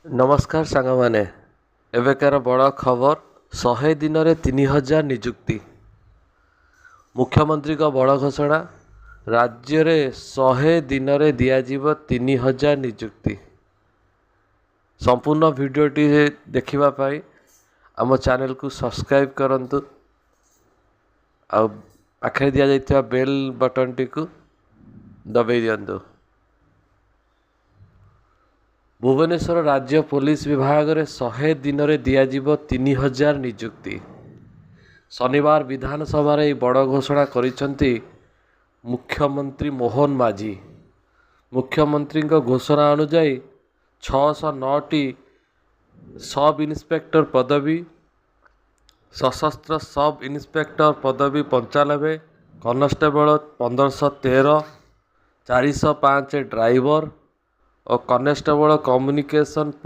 नमस्कार सांगमाने एवेकार बड़ खबर 100 दिन में 3000 निजुक्ति मुख्यमंत्री का बड़ घोषणा राज्य में 100 दिन में दिज्व 3000 निजुक्ति संपूर्ण भिडटी देखापी आम चैनल को सब्सक्राइब करंतु आ पाखे दि जाइए बेल बटन टी को दबाई दिंतु। भुवनेश्वर राज्य पुलिस विभाग में 100 दिन में दिज्व 3000 निजुक्ति शनिवार विधानसभा बड़ घोषणा करिसेंती मुख्यमंत्री मोहन माझी। मुख्यमंत्री घोषणा अनुजाई 609टी सब इन्स्पेक्टर पदवी, सशस्त्र सब इन्स्पेक्टर पदवी 95, कॉन्स्टेबल 1513, 405 ड्राइवर और कॉन्स्टेबल कम्युनिकेशन